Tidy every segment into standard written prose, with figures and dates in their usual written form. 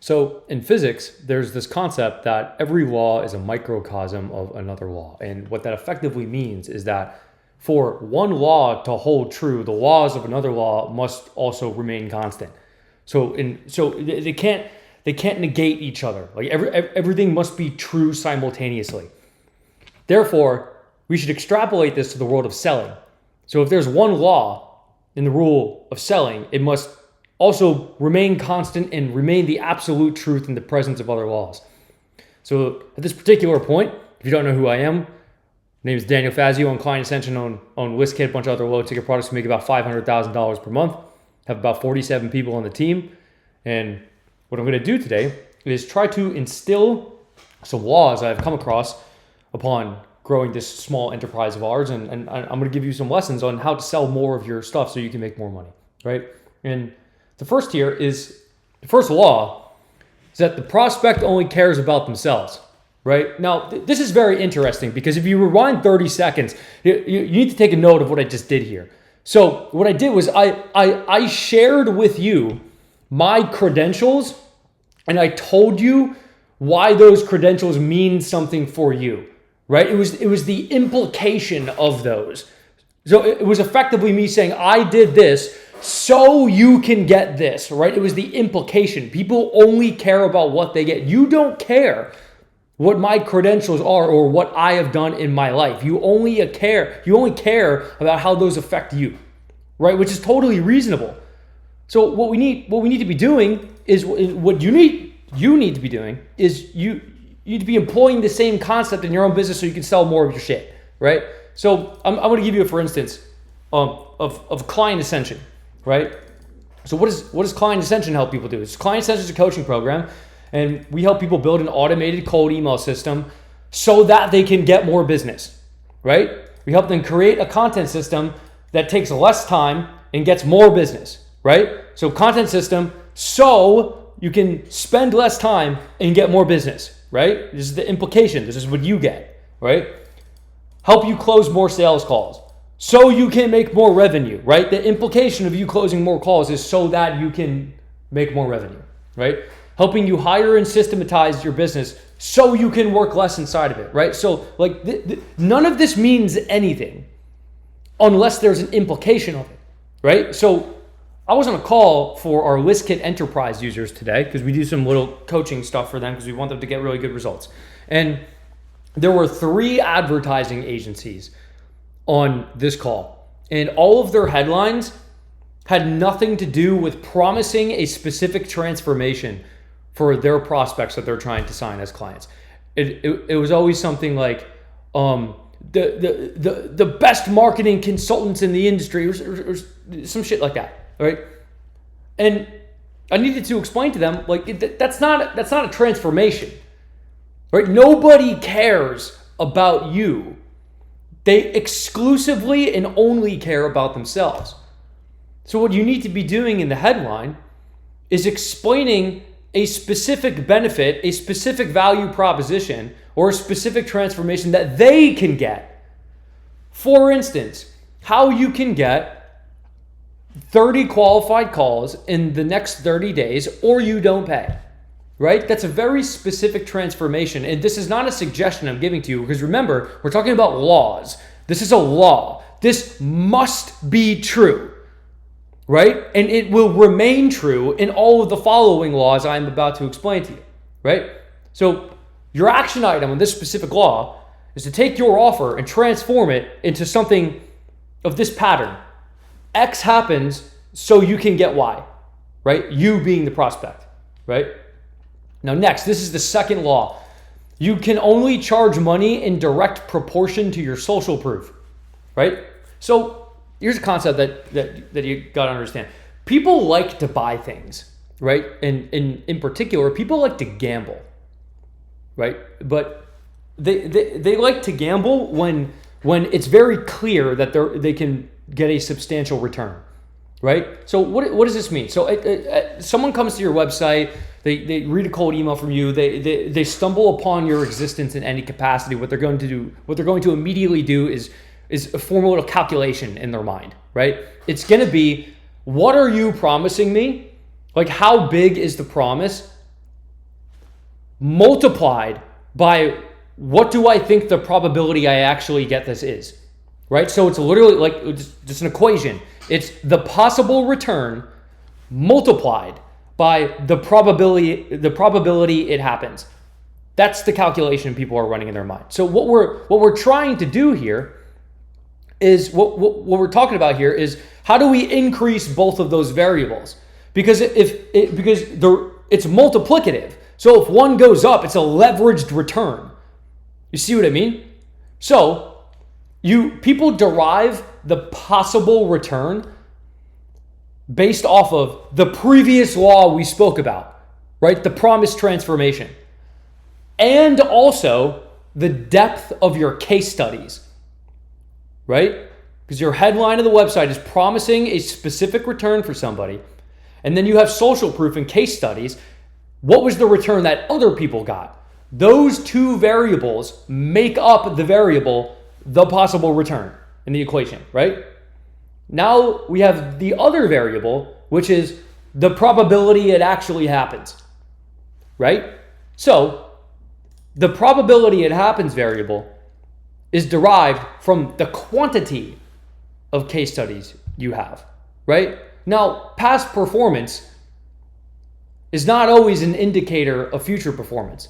So in physics, there's this concept that every law is a microcosm of another law. And what that effectively means is that for one law to hold true, the laws of another law must also remain constant. So they can't negate each other. Like everything must be true simultaneously. Therefore, we should extrapolate this to the world of selling. So if there's one law in the rule of selling, it must also remain constant and remain the absolute truth in the presence of other laws. So at this particular point, if you don't know who I am, my name is Daniel Fazio. I'm Client Ascension, own ListKit, a bunch of other low ticket products, make about $500,000 per month. Have about 47 people on the team. And what I'm going to do today is try to instill some laws I've come across upon growing this small enterprise of ours. And I'm going to give you some lessons on how to sell more of your stuff so you can make more money, right? And the first law is that the prospect only cares about themselves, right? Now, this is very interesting because if you rewind 30 seconds, you need to take a note of what I just did here. So what I did was I shared with you my credentials and I told you why those credentials mean something for you, right? It was the implication of those. So it was effectively me saying, I did this so you can get this, right? It was the implication. People only care about what they get. You don't care what my credentials are or what I have done in my life. You only care about how those affect you, right? Which is totally reasonable. So what we need to be doing is what you need to be doing is you need to be employing the same concept in your own business so you can sell more of your shit, right? So I'm going to give you a for instance of Client Ascension, right? So what does Client Ascension help people do? Client Ascension is a coaching program, and we help people build an automated cold email system so that they can get more business, right? We help them create a content system that takes less time and gets more business, right? So content system so you can spend less time and get more business, right? This is the implication. This is what you get, right? Help you close more sales calls so you can make more revenue, right? The implication of you closing more calls is so that you can make more revenue, right? Helping you hire and systematize your business so you can work less inside of it, right? So like none of this means anything unless there's an implication of it, right? So I was on a call for our ListKit enterprise users today because we do some little coaching stuff for them because we want them to get really good results. And there were 3 advertising agencies on this call, and all of their headlines had nothing to do with promising a specific transformation for their prospects that they're trying to sign as clients. It was always something like the best marketing consultants in the industry or some shit like that, right? And I needed to explain to them like that's not a transformation, right? Nobody cares about you. They exclusively and only care about themselves. So what you need to be doing in the headline is explaining a specific benefit, a specific value proposition, or a specific transformation that they can get. For instance, how you can get 30 qualified calls in the next 30 days or you don't pay. Right? That's a very specific transformation. And this is not a suggestion I'm giving to you because remember, we're talking about laws. This is a law. This must be true, right? And it will remain true in all of the following laws I'm about to explain to you, right? So your action item on this specific law is to take your offer and transform it into something of this pattern. X happens so you can get Y, right? You being the prospect, right? Now next, this is the second law. You can only charge money in direct proportion to your social proof, right? So here's a concept that you gotta understand. People like to buy things, right? And in particular, people like to gamble, right? But they like to gamble when it's very clear that they can get a substantial return, right? So what does this mean? So someone comes to your website, they read a cold email from you, they stumble upon your existence in any capacity. What they're going to immediately do is form a little calculation in their mind, right? It's going to be, what are you promising me? Like, how big is the promise? multiplied by what do I think the probability I actually get this is, right? So it's literally like just an equation. It's the possible return multiplied by the probability it happens. That's the calculation people are running in their mind. So what we're trying to do here is what we're talking about here is how do we increase both of those variables? Because it's multiplicative. So if one goes up, it's a leveraged return. You see what I mean? So people derive the possible return based off of the previous law we spoke about, right? The promised transformation. And also the depth of your case studies, right? Because your headline of the website is promising a specific return for somebody. And then you have social proof and case studies. What was the return that other people got? Those two variables make up the variable, the possible return in the equation, right? Now we have the other variable, which is the probability it actually happens, right? So the probability it happens variable is derived from the quantity of case studies you have, right? Now, past performance is not always an indicator of future performance.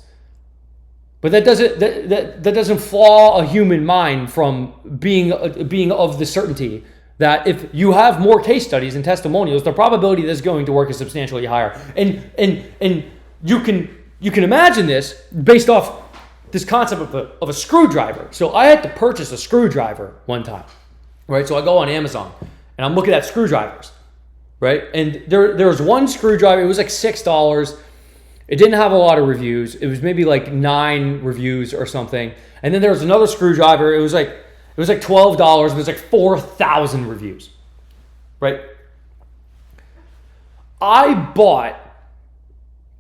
But that doesn't flaw a human mind from being of the certainty that if you have more case studies and testimonials, the probability this is going to work is substantially higher. And you can imagine this based off this concept of a screwdriver. So I had to purchase a screwdriver one time, right? So I go on Amazon and I'm looking at screwdrivers, right? And there was one screwdriver, it was like $6. It didn't have a lot of reviews. It was maybe like 9 reviews or something. And then there was another screwdriver. It was like $12. And there's like 4,000 reviews, right? I bought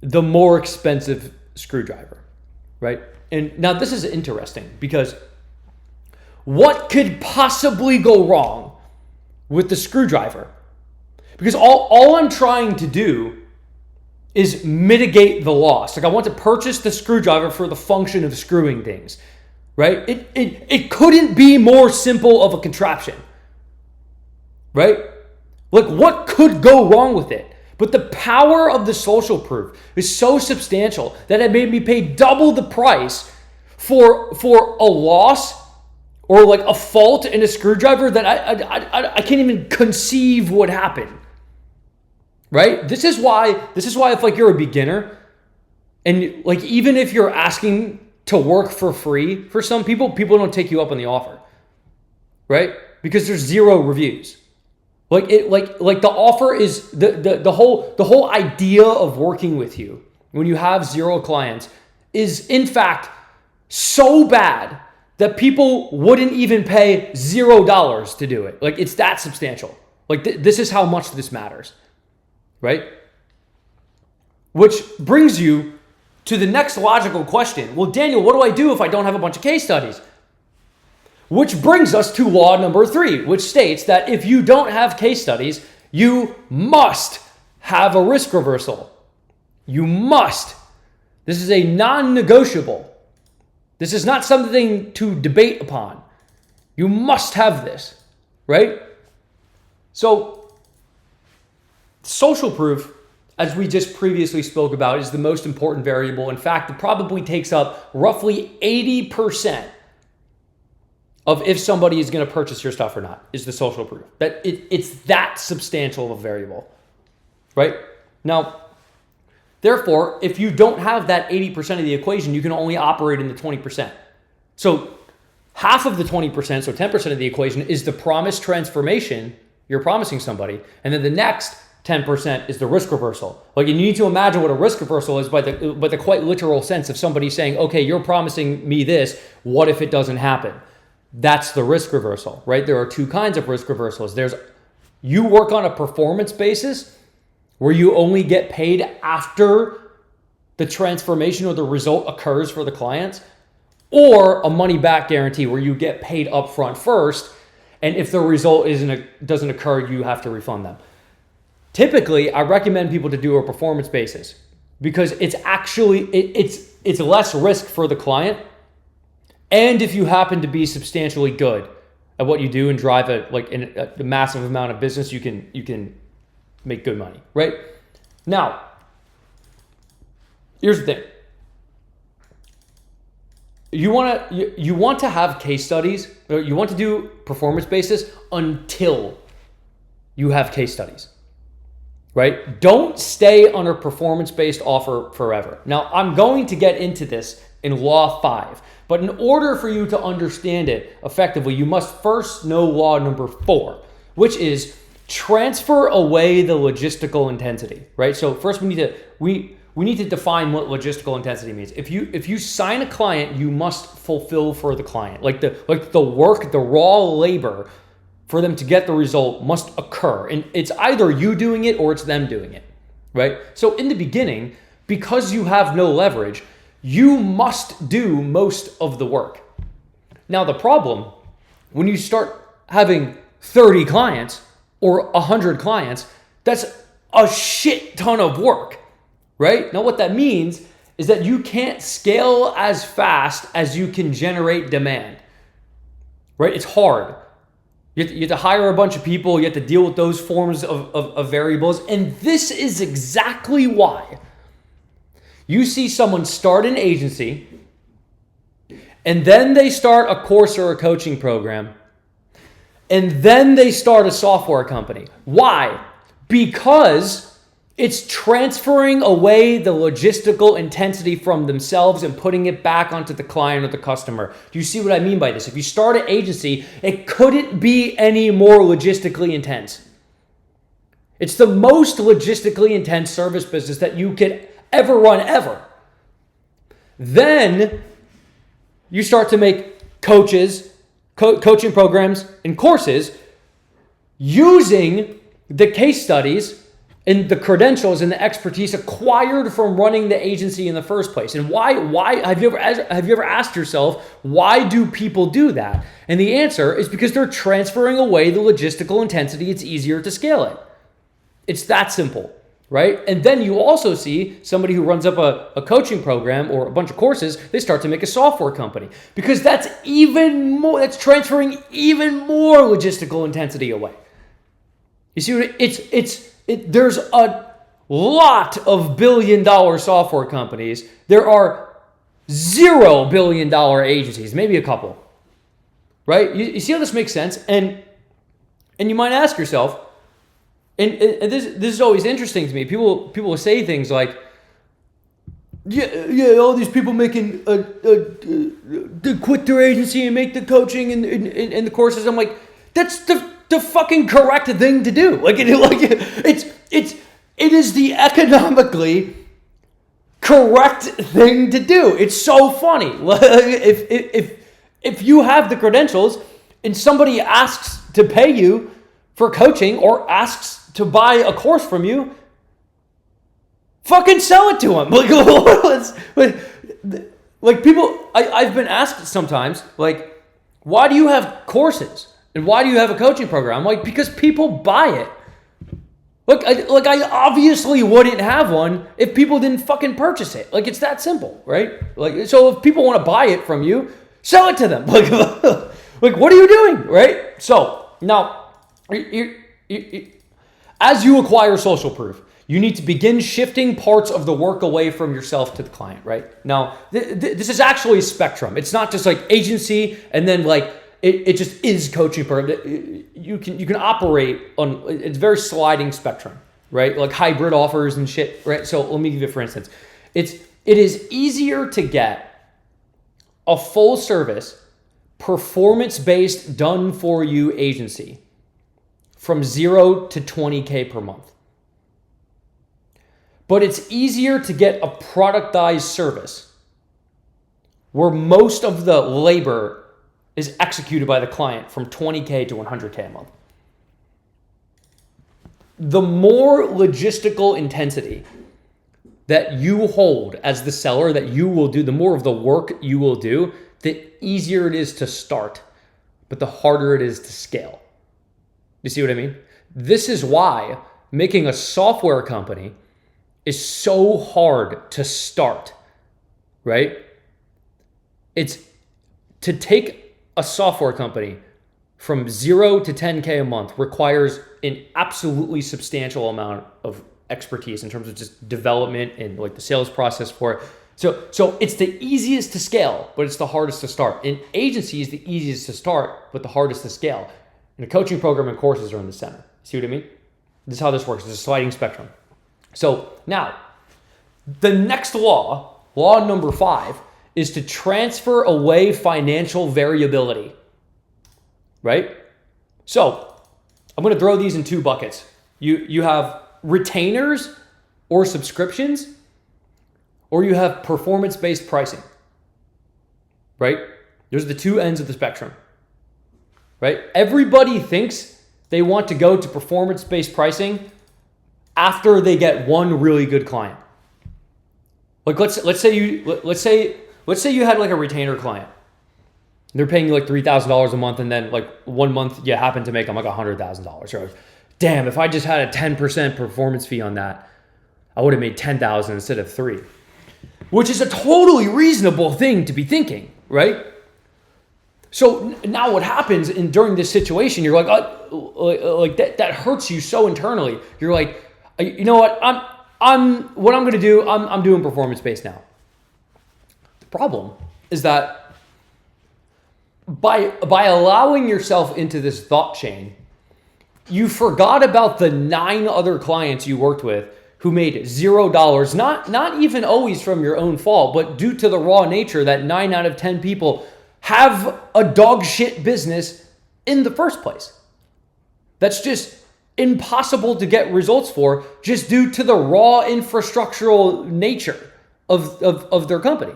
the more expensive screwdriver, right? And now this is interesting because what could possibly go wrong with the screwdriver? Because all I'm trying to do is mitigate the loss. Like I want to purchase the screwdriver for the function of screwing things, right? It couldn't be more simple of a contraption, right? Like what could go wrong with it? But the power of the social proof is so substantial that it made me pay double the price for a loss or like a fault in a screwdriver that I can't even conceive would happen. Right? This is why if like you're a beginner and like even if you're asking to work for free for some people don't take you up on the offer. Right? Because there's 0 reviews. Like the offer is the whole idea of working with you when you have 0 clients is in fact so bad that people wouldn't even pay $0 to do it. Like it's that substantial. Like this is how much this matters. Right? Which brings you to the next logical question. Well, Daniel, what do I do if I don't have a bunch of case studies? Which brings us to law number 3, which states that if you don't have case studies, you must have a risk reversal. You must. This is a non-negotiable. This is not something to debate upon. You must have this, right? So, social proof, as we just previously spoke about, is the most important variable. In fact, it probably takes up roughly 80% of if somebody is going to purchase your stuff or not, is the social proof. That it's that substantial of a variable, right? Now, therefore, if you don't have that 80% of the equation, you can only operate in the 20%. So half of the 20%, so 10% of the equation, is the promised transformation you're promising somebody. And then the next 10% is the risk reversal. Like you need to imagine what a risk reversal is by the quite literal sense of somebody saying, okay, you're promising me this. What if it doesn't happen? That's the risk reversal, right? There are 2 kinds of risk reversals. There's you work on a performance basis where you only get paid after the transformation or the result occurs for the clients, or a money back guarantee where you get paid upfront first. And if the result doesn't occur, you have to refund them. Typically, I recommend people to do a performance basis because it's actually, it's it's less risk for the client. And if you happen to be substantially good at what you do and drive a massive amount of business, you can make good money, right? Now, here's the thing. You want to have case studies, or you want to do performance basis until you have case studies, right? Don't stay on a performance-based offer forever. Now, I'm going to get into this in Law 5, but in order for you to understand it effectively, you must first know Law number 4, which is transfer away the logistical intensity, right? So first we need to define what logistical intensity means. If you sign a client, you must fulfill for the client. Like the work, the raw labor for them to get the result must occur. And it's either you doing it or it's them doing it, right? So in the beginning, because you have no leverage, you must do most of the work. Now the problem, when you start having 30 clients or 100 clients, that's a shit ton of work. Right? Now what that means is that you can't scale as fast as you can generate demand. Right? It's hard. You have to hire a bunch of people. You have to deal with those forms of variables. And this is exactly why you see someone start an agency and then they start a course or a coaching program and then they start a software company. Why? Because it's transferring away the logistical intensity from themselves and putting it back onto the client or the customer. Do you see what I mean by this? If you start an agency, it couldn't be any more logistically intense. It's the most logistically intense service business that you could ever run, ever. Then you start to make coaching programs and courses using the case studies and the credentials and the expertise acquired from running the agency in the first place. And why have you ever asked yourself, why do people do that? And the answer is because they're transferring away the logistical intensity. It's easier to scale it. It's that simple, right? And then you also see somebody who runs up a coaching program or a bunch of courses, they start to make a software company because that's transferring even more logistical intensity away. You see what there's a lot of billion-dollar software companies. There are $0 billion agencies, maybe a couple, right? You see how this makes sense? And you might ask yourself, and this is always interesting to me. People will say things like, yeah, all these people making they quit their agency and make the coaching and the courses. I'm like, that's the fucking correct thing to do. It is the economically correct thing to do. It's so funny. If you have the credentials and somebody asks to pay you for coaching or asks to buy a course from you, fucking sell it to them. Like people, I've been asked sometimes, like, why do you have courses? And why do you have a coaching program? I'm like, because people buy it. Look, I obviously wouldn't have one if people didn't fucking purchase it. Like, it's that simple, right? Like, so if people want to buy it from you, sell it to them. Like what are you doing, right? So now, as you acquire social proof, you need to begin shifting parts of the work away from yourself to the client, right? Now, this is actually a spectrum. It's not just like agency and then like, it just is coaching program. You can operate on, it's very sliding spectrum, right? Like hybrid offers and shit, right? So let me give you, for instance, it is easier to get a full service, performance-based, done for you agency from 0 to 20K per month. But it's easier to get a productized service where most of the labor is executed by the client from 20K to 100K a month. The more logistical intensity that you hold as the seller, that you will do, the more of the work you will do, the easier it is to start, but the harder it is to scale. You see what I mean? This is why making a software company is so hard to start right? It's to take a software company from 0 to 10K a month requires an absolutely substantial amount of expertise in terms of just development and like the sales process for it. So it's the easiest to scale, but it's the hardest to start. An agency is the easiest to start, but the hardest to scale. And a coaching program and courses are in the center. See what I mean? This is how this works. It's a sliding spectrum. So now, the next law number 5, is to transfer away financial variability, right? So I'm going to throw these in 2 buckets. You have retainers or subscriptions, or you have performance-based pricing, right? Those are the 2 ends of the spectrum, right? Everybody thinks they want to go to performance-based pricing after they get one really good client. Like let's say you had like a retainer client. They're paying you like $3,000 a month, and then like one month you happen to make them like $100,000. Or damn, if I just had a 10% performance fee on that, I would have made $10,000 instead of $3,000, which is a totally reasonable thing to be thinking, right? So now what happens during this situation? You're like that hurts you so internally. You're like, you know what? I'm doing performance based now. The problem is that by allowing yourself into this thought chain, you forgot about the 9 other clients you worked with who made $0, not even always from your own fault, but due to the raw nature that 9 out of 10 people have a dog shit business in the first place. That's just impossible to get results for, just due to the raw infrastructural nature of their company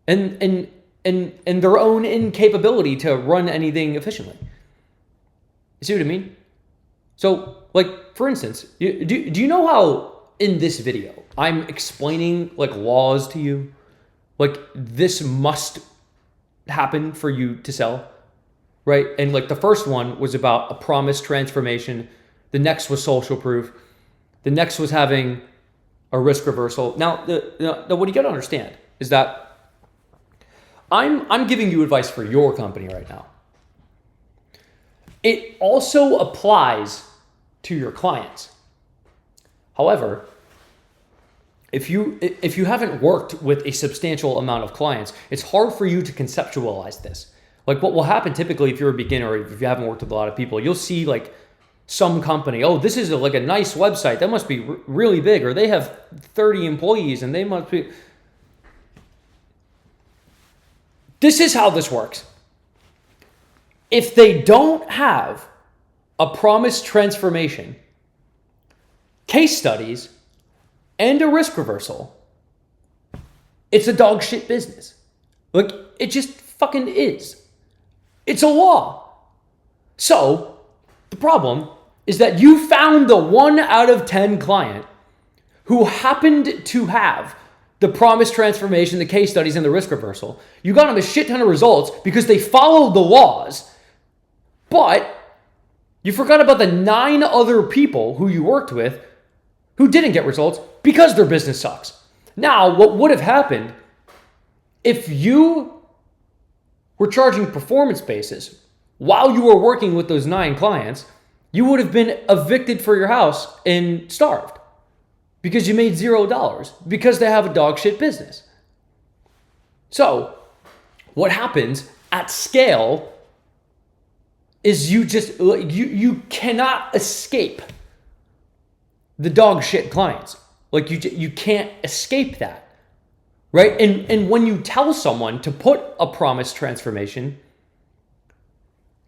and their own incapability to run anything efficiently. You see what I mean? So, like, for instance, do you know how in this video I'm explaining like laws to you? Like, this must happen for you to sell, right? And like the first one was about a promise transformation. The next was social proof. The next was having a risk reversal. Now, what you got to understand is that I'm giving you advice for your company right now. It also applies to your clients. However, if you haven't worked with a substantial amount of clients, it's hard for you to conceptualize this. Like, what will happen typically if you're a beginner or if you haven't worked with a lot of people, you'll see like some company, oh, this is like a nice website. That must be really big, or they have 30 employees and they must be. This is how this works. If they don't have a promise transformation, case studies, and a risk reversal, it's a dog shit business. Like, it just fucking is. It's a law. So, the problem is that you found the 1 out of 10 client who happened to have the promise transformation, the case studies, and the risk reversal. You got them a shit ton of results because they followed the laws, but you forgot about the 9 other people who you worked with who didn't get results because their business sucks. Now, what would have happened if you were charging performance basis while you were working with those 9 clients? You would have been evicted for your house and starved because you made $0 because they have a dog shit business. So what happens at scale is you cannot escape the dog shit clients. Like, you can't escape that, right? And when you tell someone to put a promise transformation,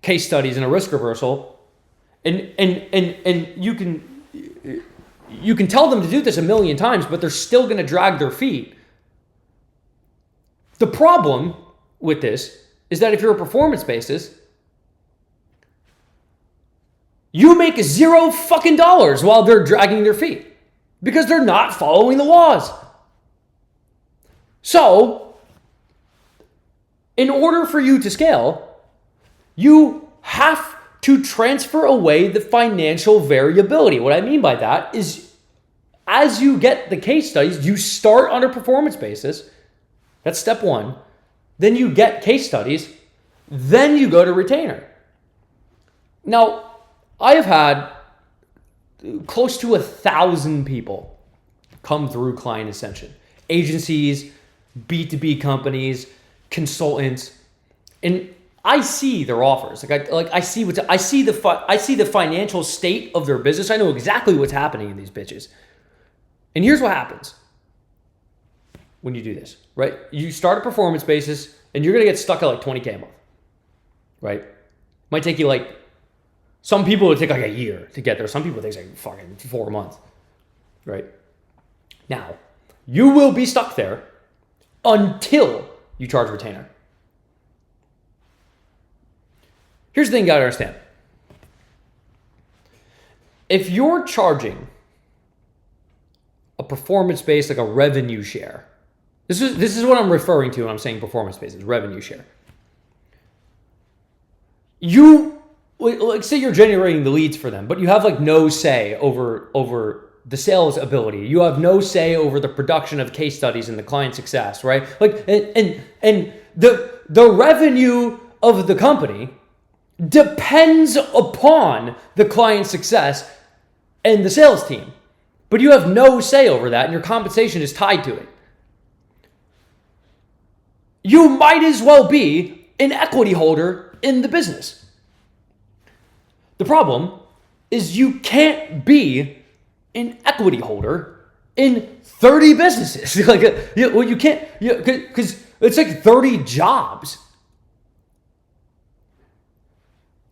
case studies, and a risk reversal, and you can tell them to do this a million times, but they're still going to drag their feet. The problem with this is that if you're a performance basis, you make $0 fucking while they're dragging their feet because they're not following the laws. So, in order for you to scale, you have to transfer away the financial variability. What I mean by that is, as you get the case studies, you start on a performance basis, That's step one. Then you get case studies. Then you go to retainer. Now, I have had close to 1,000 people come through Client Ascension. Agencies, B2B companies, consultants, and I see their offers. I see the financial state of their business. I know exactly what's happening in these bitches. And here's what happens when you do this, right? You start a performance basis and you're going to get stuck at like 20K a month, right? Might take you like, some people would take like a year to get there. Some people it takes like fucking 4 months, right? Now, you will be stuck there until you charge retainer. Here's the thing you gotta understand. If you're charging a performance-based, like a revenue share, this is what I'm referring to when I'm saying performance-based, is revenue share. You, like say you're generating the leads for them, but you have like no say over the sales ability. You have no say over the production of case studies and the client success, right? Like, and the revenue of the company depends upon the client success and the sales team. But you have no say over that, and your compensation is tied to it. You might as well be an equity holder in the business. The problem is you can't be an equity holder in 30 businesses. You can't, because it's like 30 jobs.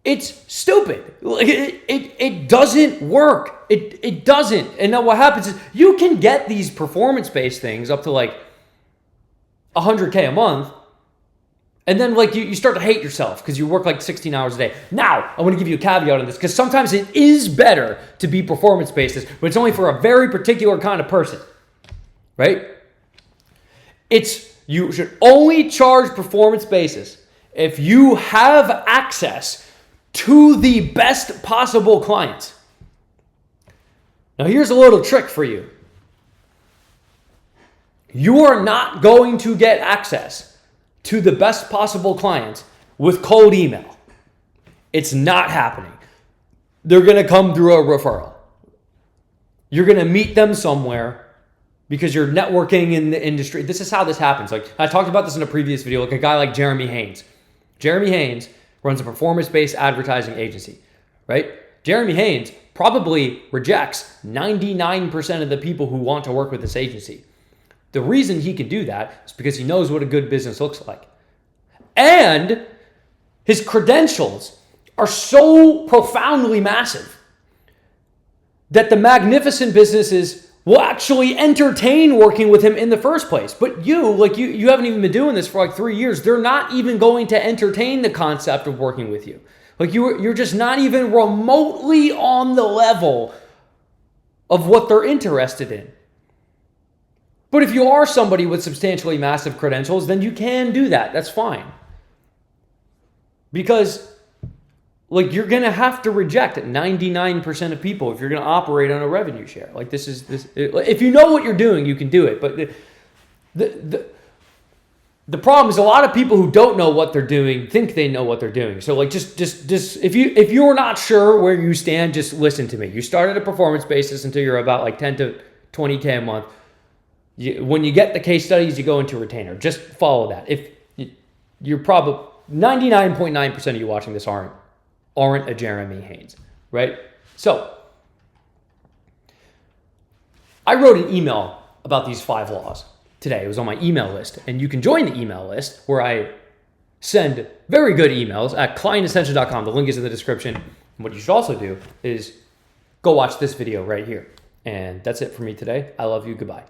It's stupid. It doesn't work. It doesn't. And now what happens is you can get these performance-based things up to like 100K a month. And then like you start to hate yourself because you work like 16 hours a day. Now, I want to give you a caveat on this because sometimes it is better to be performance-based, but it's only for a very particular kind of person, right? You should only charge performance basis if you have access to the best possible clients. Now, here's a little trick for you. You are not going to get access to the best possible clients with cold email. It's not happening. They're going to come through a referral. You're going to meet them somewhere because you're networking in the industry. This is how this happens. Like I talked about this in a previous video, like a guy like Jeremy Haynes. Jeremy Haynes runs a performance-based advertising agency, right? Jeremy Haynes probably rejects 99% of the people who want to work with this agency. The reason he can do that is because he knows what a good business looks like. And his credentials are so profoundly massive that the magnificent businesses will actually entertain working with him in the first place. But you haven't even been doing this for like 3 years. They're not even going to entertain the concept of working with you. Like you're just not even remotely on the level of what they're interested in. But if you are somebody with substantially massive credentials, then you can do that. That's fine. Because like you're going to have to reject 99% of people if you're going to operate on a revenue share. Like if you know what you're doing, you can do it. But the problem is a lot of people who don't know what they're doing think they know what they're doing. So like just if you're not sure where you stand, just listen to me. You start at a performance basis until you're about like 10 to 20K a month. When you get the case studies, you go into retainer. Just follow that. If you're probably 99.9% of you watching this aren't a Jeremy Haynes, right? So I wrote an email about these 5 laws today. It was on my email list, and you can join the email list where I send very good emails at clientascension.com. The link is in the description. And what you should also do is go watch this video right here. And that's it for me today. I love you. Goodbye.